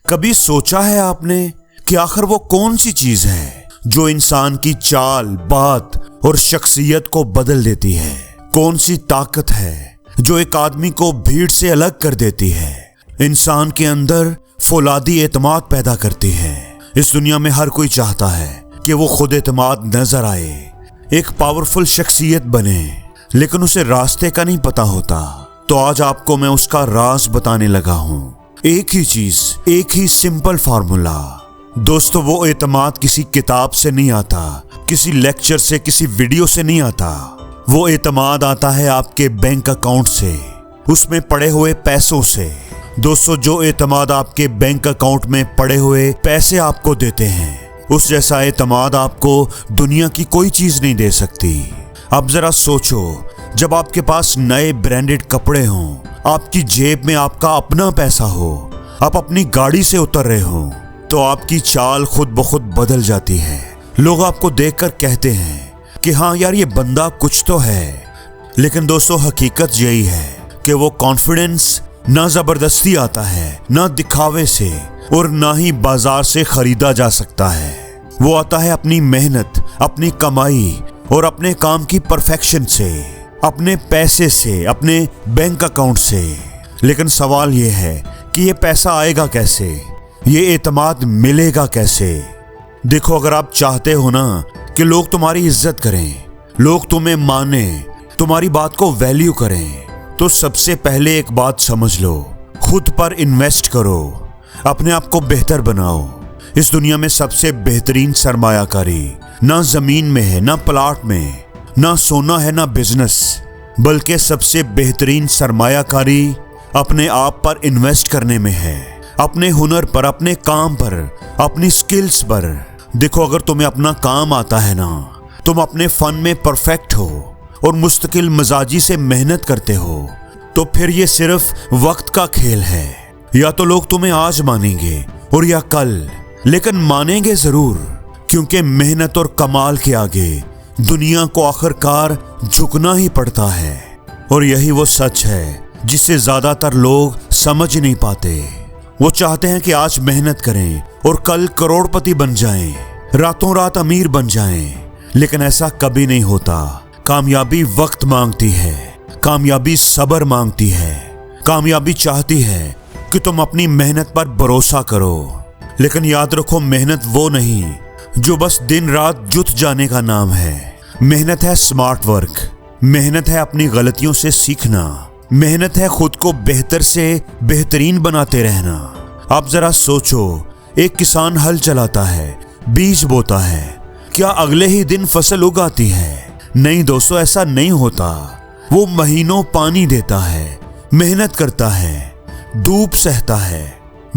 کبھی سوچا ہے آپ نے کہ آخر وہ کون سی چیز ہے جو انسان کی چال، بات اور شخصیت کو بدل دیتی ہے؟ کون سی طاقت ہے جو ایک آدمی کو بھیڑ سے الگ کر دیتی ہے، انسان کے اندر فولادی اعتماد پیدا کرتی ہے؟ اس دنیا میں ہر کوئی چاہتا ہے کہ وہ خود اعتماد نظر آئے، ایک پاورفل شخصیت بنے، لیکن اسے راستے کا نہیں پتا ہوتا۔ تو آج آپ کو میں اس کا راز بتانے لگا ہوں۔ ایک ہی چیز، ایک ہی سمپل فارمولا۔ دوستو، وہ اعتماد کسی کتاب سے نہیں آتا، کسی لیکچر سے، کسی ویڈیو سے نہیں آتا۔ وہ اعتماد آتا ہے آپ کے بینک اکاؤنٹ سے، اس میں پڑے ہوئے پیسوں سے۔ دوستو، جو اعتماد آپ کے بینک اکاؤنٹ میں پڑے ہوئے پیسے آپ کو دیتے ہیں، اس جیسا اعتماد آپ کو دنیا کی کوئی چیز نہیں دے سکتی۔ اب ذرا سوچو، جب آپ کے پاس نئے برانڈڈ کپڑے ہوں، آپ کی جیب میں آپ کا اپنا پیسہ ہو، آپ اپنی گاڑی سے اتر رہے ہوں، تو آپ کی چال خود بخود بدل جاتی ہے۔ لوگ آپ کو دیکھ کر کہتے ہیں کہ ہاں یار، یہ بندہ کچھ تو ہے۔ لیکن دوستو، حقیقت یہی ہے کہ وہ کانفیڈنس نہ زبردستی آتا ہے، نہ دکھاوے سے، اور نہ ہی بازار سے خریدا جا سکتا ہے۔ وہ آتا ہے اپنی محنت، اپنی کمائی اور اپنے کام کی پرفیکشن سے، اپنے پیسے سے، اپنے بینک اکاؤنٹ سے۔ لیکن سوال یہ ہے کہ یہ پیسہ آئے گا کیسے؟ یہ اعتماد ملے گا کیسے؟ دیکھو، اگر آپ چاہتے ہو نا کہ لوگ تمہاری عزت کریں، لوگ تمہیں مانیں، تمہاری بات کو ویلیو کریں، تو سب سے پہلے ایک بات سمجھ لو، خود پر انویسٹ کرو، اپنے آپ کو بہتر بناؤ۔ اس دنیا میں سب سے بہترین سرمایہ کاری نہ زمین میں ہے، نہ پلاٹ میں، نہ سونا ہے، نہ بزنس، بلکہ سب سے بہترین سرمایہ کاری اپنے آپ پر انویسٹ کرنے میں ہے، اپنے ہنر پر، اپنے کام پر، اپنی سکلز پر۔ دیکھو، اگر تمہیں اپنا کام آتا ہے نا، تم اپنے فن میں پرفیکٹ ہو اور مستقل مزاجی سے محنت کرتے ہو، تو پھر یہ صرف وقت کا کھیل ہے۔ یا تو لوگ تمہیں آج مانیں گے اور یا کل، لیکن مانیں گے ضرور، کیونکہ محنت اور کمال کے آگے دنیا کو آخرکار جھکنا ہی پڑتا ہے۔ اور یہی وہ سچ ہے جسے زیادہ تر لوگ سمجھ نہیں پاتے۔ وہ چاہتے ہیں کہ آج محنت کریں اور کل کروڑ پتی بن جائیں، راتوں رات امیر بن جائیں، لیکن ایسا کبھی نہیں ہوتا۔ کامیابی وقت مانگتی ہے، کامیابی صبر مانگتی ہے، کامیابی چاہتی ہے کہ تم اپنی محنت پر بھروسہ کرو۔ لیکن یاد رکھو، محنت وہ نہیں جو بس دن رات جت جانے کا نام ہے۔ محنت ہے سمارٹ ورک، محنت ہے اپنی غلطیوں سے سیکھنا، محنت ہے خود کو بہتر سے بہترین بناتے رہنا۔ اب ذرا سوچو، ایک کسان ہل چلاتا ہے، بیج بوتا ہے، کیا اگلے ہی دن فصل اگاتی ہے؟ نہیں دوستو، ایسا نہیں ہوتا۔ وہ مہینوں پانی دیتا ہے، محنت کرتا ہے، دھوپ سہتا ہے،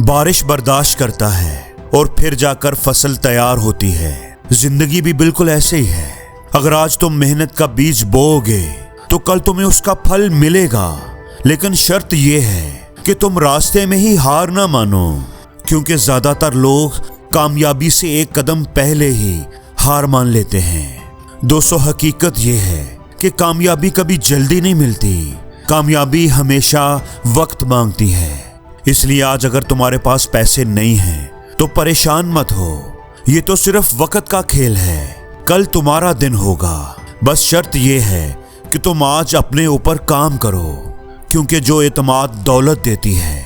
بارش برداشت کرتا ہے، اور پھر جا کر فصل تیار ہوتی ہے۔ زندگی بھی بالکل ایسے ہی ہے۔ اگر آج تم محنت کا بیج بو گے تو کل تمہیں اس کا پھل ملے گا، لیکن شرط یہ ہے کہ تم راستے میں ہی ہار نہ مانو، کیونکہ زیادہ تر لوگ کامیابی سے ایک قدم پہلے ہی ہار مان لیتے ہیں۔ دوستو، حقیقت یہ ہے کہ کامیابی کبھی جلدی نہیں ملتی، کامیابی ہمیشہ وقت مانگتی ہے۔ اس لیے آج اگر تمہارے پاس پیسے نہیں ہیں تو پریشان مت ہو، یہ تو صرف وقت کا کھیل ہے، کل تمہارا دن ہوگا۔ بس شرط یہ ہے کہ تم آج اپنے اوپر کام کرو، کیونکہ جو اعتماد دولت دیتی ہے،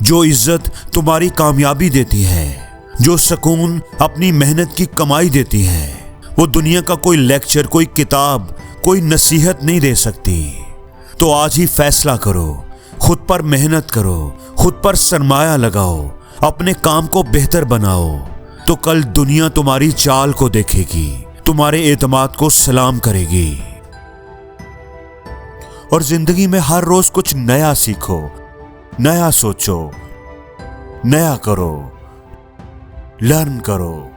جو عزت تمہاری کامیابی دیتی ہے، جو سکون اپنی محنت کی کمائی دیتی ہے، وہ دنیا کا کوئی لیکچر، کوئی کتاب، کوئی نصیحت نہیں دے سکتی۔ تو آج ہی فیصلہ کرو، خود پر محنت کرو، خود پر سرمایہ لگاؤ، اپنے کام کو بہتر بناؤ، تو کل دنیا تمہاری چال کو دیکھے گی، تمہارے اعتماد کو سلام کرے گی۔ اور زندگی میں ہر روز کچھ نیا سیکھو، نیا سوچو، نیا کرو، لرن کرو۔